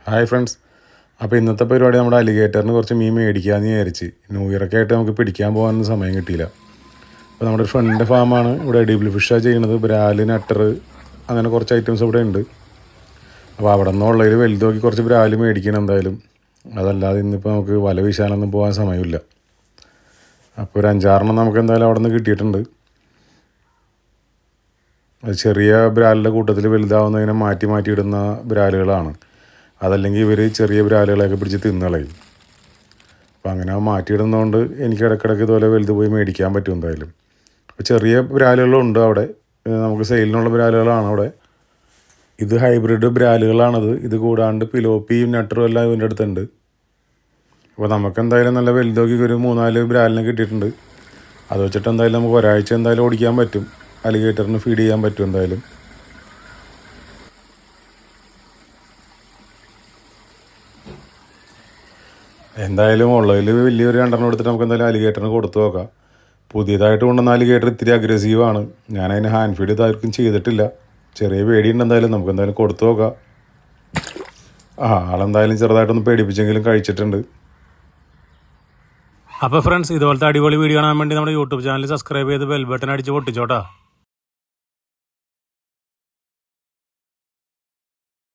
Hi friends, അപ്പോൾ ഇന്നത്തെ പരിപാടി നമ്മുടെ അലിഗേറ്ററിന് കുറച്ച് മീൻ മേടിക്കാമെന്ന് വിചാരിച്ച്. ന്യൂ ഇയറൊക്കെ ആയിട്ട് നമുക്ക് പിടിക്കാൻ പോകാനൊന്നും സമയം കിട്ടിയില്ല. അപ്പോൾ നമ്മുടെ ഒരു ഫ്രണ്ടിൻ്റെ ഫാമാണ് ഇവിടെ ഡീബിൾ ഫിഷാണ് ചെയ്യുന്നത്. ബ്രാല്, നട്ടർ, അങ്ങനെ കുറച്ച് ഐറ്റംസ് ഇവിടെ ഉണ്ട്. അപ്പോൾ അവിടെ നിന്നുള്ളതിൽ വലുത് നോക്കി കുറച്ച് ബ്രാല് മേടിക്കണം എന്തായാലും. അതല്ലാതെ ഇന്നിപ്പോൾ നമുക്ക് വല വീശാനൊന്നും പോകാൻ സമയമില്ല. അപ്പോൾ ഒരു 5-6 നമുക്ക് എന്തായാലും അവിടെ നിന്ന് കിട്ടിയിട്ടുണ്ട്. അത് ചെറിയ ബ്രാലിൻ്റെ കൂട്ടത്തിൽ വലുതാവുന്നതിനെ മാറ്റി മാറ്റി ഇടുന്ന ബ്രാലുകളാണ്. അതല്ലെങ്കിൽ ഇവർ ചെറിയ ബ്രാലുകളെയൊക്കെ പിടിച്ച് തിന്നുകളയും. അപ്പോൾ അങ്ങനെ മാറ്റിയിടുന്നതുകൊണ്ട് എനിക്ക് ഇടയ്ക്കിടയ്ക്ക് ഇതുപോലെ വലുത് പോയി മേടിക്കാൻ പറ്റും എന്തായാലും. അപ്പോൾ ചെറിയ ബ്രാലുകളുണ്ട് അവിടെ, നമുക്ക് സെയിലിനുള്ള ബ്രാലുകളാണ് അവിടെ. ഇത് ഹൈബ്രിഡ് ബ്രാലുകളാണത്. ഇത് കൂടാണ്ട് പിലോപ്പിയും നട്ടറും എല്ലാം ഇതിൻ്റെ അടുത്തുണ്ട്. അപ്പോൾ നമുക്ക് എന്തായാലും നല്ല വലുതൊക്കെ ഒരു 3-4 ബ്രാലിനെ കിട്ടിയിട്ടുണ്ട്. അത് വെച്ചിട്ട് എന്തായാലും നമുക്ക് ഒരാഴ്ച എന്തായാലും ഓടിക്കാൻ പറ്റും. അലിഗേറ്ററിന് ഫീഡ് ചെയ്യാൻ പറ്റും എന്തായാലും. എന്തായാലും ഉള്ളതിൽ വലിയൊരു 2 എടുത്തിട്ട് നമുക്ക് എന്തായാലും അലിഗേറ്ററിന് കൊടുത്തു നോക്കാം. പുതിയതായിട്ട് കൊണ്ടുവന്ന അലിഗേറ്റർ ഇത്തിരി അഗ്രസീവാണ്. ഞാനതിന് ഹാൻഡ് ഫീഡ് ഇതായിരിക്കും ചെയ്തിട്ടില്ല. ചെറിയ പേടിയുണ്ട്. എന്തായാലും നമുക്ക് എന്തായാലും കൊടുത്തു നോക്കാം. ആളെന്തായാലും ചെറുതായിട്ടൊന്ന് പേടിപ്പിച്ചെങ്കിലും കഴിച്ചിട്ടുണ്ട്. അപ്പോൾ ഫ്രണ്ട്സ്, ഇതുപോലത്തെ അടിപൊളി വീഡിയോ കാണാൻ വേണ്ടി നമ്മുടെ യൂട്യൂബ് ചാനൽ സബ്സ്ക്രൈബ് ചെയ്ത് ബെൽ ബട്ടൺ അടിച്ച് പൊട്ടിച്ചോട്ടാ.